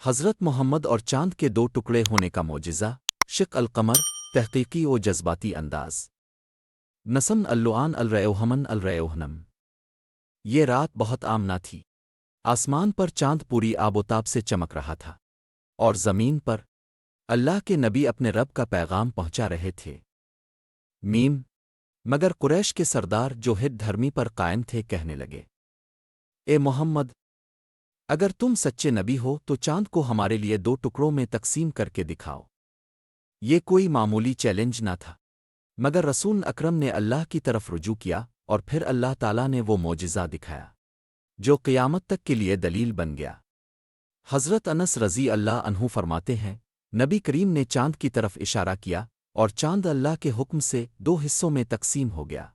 حضرت محمد اور چاند کے دو ٹکڑے ہونے کا معجزہ شق القمر تحقیقی و جذباتی انداز نسم اللعان الریوہمن الریوہنم یہ رات بہت عام نہ تھی۔ آسمان پر چاند پوری آبوتاب سے چمک رہا تھا اور زمین پر اللہ کے نبی اپنے رب کا پیغام پہنچا رہے تھے۔ مگر قریش کے سردار جو ہد دھرمی پر قائم تھے کہنے لگے، اے محمد، اگر تم سچے نبی ہو تو چاند کو ہمارے لیے دو ٹکڑوں میں تقسیم کر کے دکھاؤ۔ یہ کوئی معمولی چیلنج نہ تھا، مگر رسول اکرم نے اللہ کی طرف رجوع کیا اور پھر اللہ تعالیٰ نے وہ معجزہ دکھایا جو قیامت تک کے لیے دلیل بن گیا۔ حضرت انس رضی اللہ عنہ فرماتے ہیں، نبی کریم نے چاند کی طرف اشارہ کیا اور چاند اللہ کے حکم سے دو حصوں میں تقسیم ہو گیا۔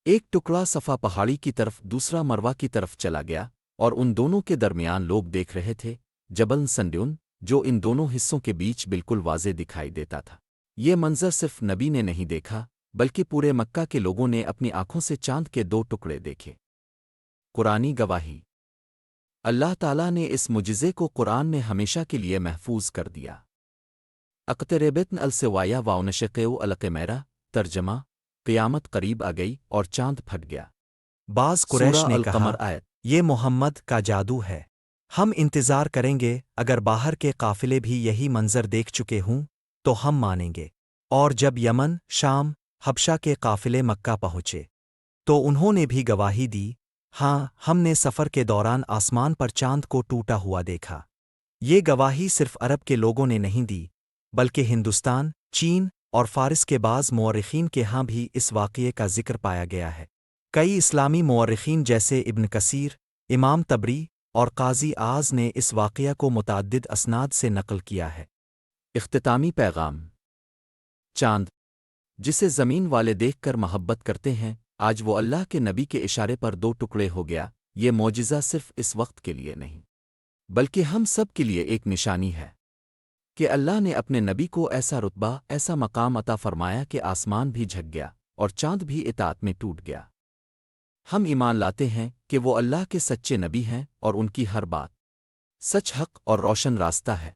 ایک ٹکڑا صفا پہاڑی کی طرف، دوسرا مروہ کی طرف چلا گیا، اور ان دونوں کے درمیان لوگ دیکھ رہے تھے جبل سنڈیون جو ان دونوں حصوں کے بیچ بالکل واضح دکھائی دیتا تھا۔ یہ منظر صرف نبی نے نہیں دیکھا بلکہ پورے مکہ کے لوگوں نے اپنی آنکھوں سے چاند کے دو ٹکڑے دیکھے۔ قرآنی گواہی۔ اللہ تعالیٰ نے اس معجزے کو قرآن میں ہمیشہ کے لیے محفوظ کر دیا۔ اقتربت السوایا واونشقو القمرہ ترجمہ، قیامت قریب آ گئی اور چاند پھٹ گیا۔ بعض قریش سورہ نے القمر کہا، آیت۔ یہ محمد کا جادو ہے، ہم انتظار کریں گے، اگر باہر کے قافلے بھی یہی منظر دیکھ چکے ہوں تو ہم مانیں گے۔ اور جب یمن، شام، حبشہ کے قافلے مکہ پہنچے تو انہوں نے بھی گواہی دی، ہاں ہم نے سفر کے دوران آسمان پر چاند کو ٹوٹا ہوا دیکھا۔ یہ گواہی صرف عرب کے لوگوں نے نہیں دی بلکہ ہندوستان، چین اور فارس کے بعض مورخین کے ہاں بھی اس واقعے کا ذکر پایا گیا ہے۔ کئی اسلامی مورخین جیسے ابن کثیر، امام طبری اور قاضی اعظ نے اس واقعہ کو متعدد اسناد سے نقل کیا ہے۔ اختتامی پیغام۔ چاند جسے زمین والے دیکھ کر محبت کرتے ہیں، آج وہ اللہ کے نبی کے اشارے پر دو ٹکڑے ہو گیا۔ یہ معجزہ صرف اس وقت کے لیے نہیں بلکہ ہم سب کے لیے ایک نشانی ہے کہ اللہ نے اپنے نبی کو ایسا رتبہ، ایسا مقام عطا فرمایا کہ آسمان بھی جھک گیا اور چاند بھی اطاعت میں ٹوٹ گیا۔ ہم ایمان لاتے ہیں کہ وہ اللہ کے سچے نبی ہیں اور ان کی ہر بات سچ، حق اور روشن راستہ ہے۔